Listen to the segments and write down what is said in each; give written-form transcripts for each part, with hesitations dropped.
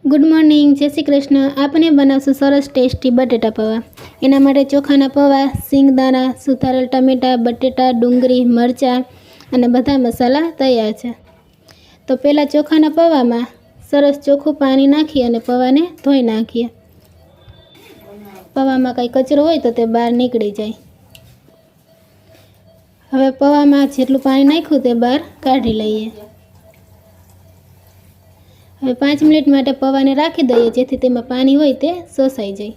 Good morning, जय श्री कृष्ण। आपने बनावशुं सरस tasty बटेटा पौवा। एना माटे चोखाना पौवा, सींगदाणा, सुधारेल टमेटा, बटेटा, डूंगरी, मरचा अने बधा मसाला तैयार छे। तो पहला चोखाना पौवामां सरस चोखुं पाणी नाखी अने पौवाने धोई नाखीए। पौवामां कांई कचरो होय तो ते बहार નીકળી जाय। हवे पौवामां जेटલું पाणी नाख्युं ते बहार काढी लईए। हवे 5 मिनिट माटे पौवाने राखी दईए जेथी तेमां पाणी होय ते शोषाई जाय।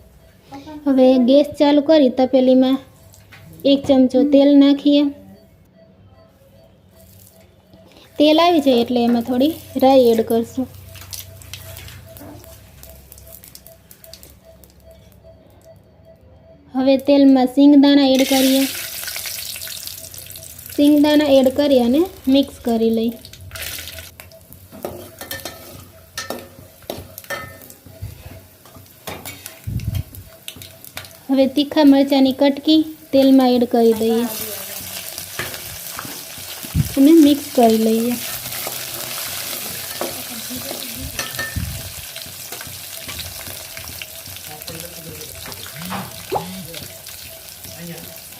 हवे गैस चालू करी तपेलीमां 1 चमचो तेल नाखीए। तेल आवी जाय एटले एमां थोड़ी राई एड करशुं। हवे तेलमां सींगदाणा एड करीए। सींगदाणा एड करी अने मिक्स करी लई। हवे तीखा मरचानी कटकी तेल में एड करी दईए अने मिक्स करी लईए।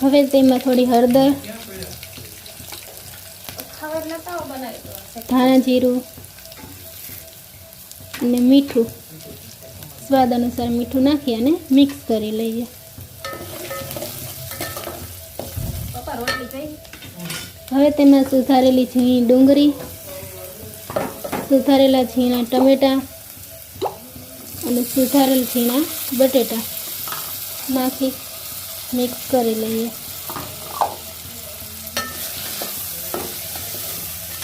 हवे तेमां थोड़ी हळदर, धाणा जीरुं अने मीठुं स्वाद अनुसार मीठुं नाखी अने मिक्स करी लईए। हवे तेमां सुधारेली झीणी डूंगरी, सुधारेला झीणा टमेटा अने सुधारेल झीणा बटेटा नाखी मिक्स करी लईए।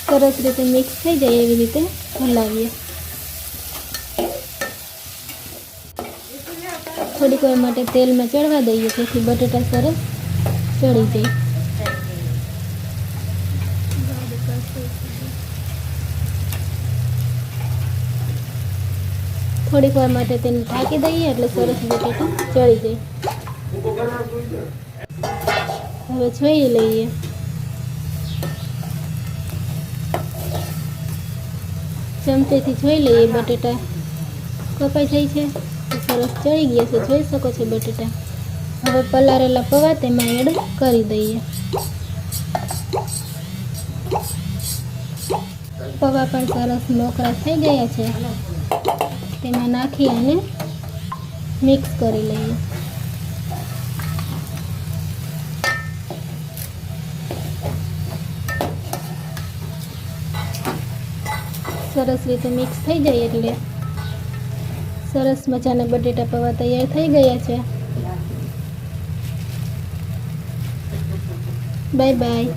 सरस रीते मिक्स थई जाय एवी रीते हलावीए। थोड़ी વાર માટે तेल में चढ़वा दईए जेथी बटेटा सरस चढ़ी जाए। थोड़ी વાર માટે તેને ઢાંકી દઈએ એટલે સરસ બટેટા ચડી જાય। હવે જોઈ લઈએ। ચમચેથી જોઈ લઈએ બટેટા કપાઈ જાય છે, સરસ ચડી ગયા છે, જોઈ શકો છો બટેટા। હવે પલાળેલા પૌવા તેમાં એડ કરી દઈએ। પૌવા પણ સરસ મોકળા થઈ ગયા છે, તેમાં નાખી અને મિક્સ કરી લઈએ। સરસ રીતે મિક્સ થઈ જાય એટલે સરસ મજાના બટેટા પૌવા તૈયાર થઈ ગયા છે। Bye bye.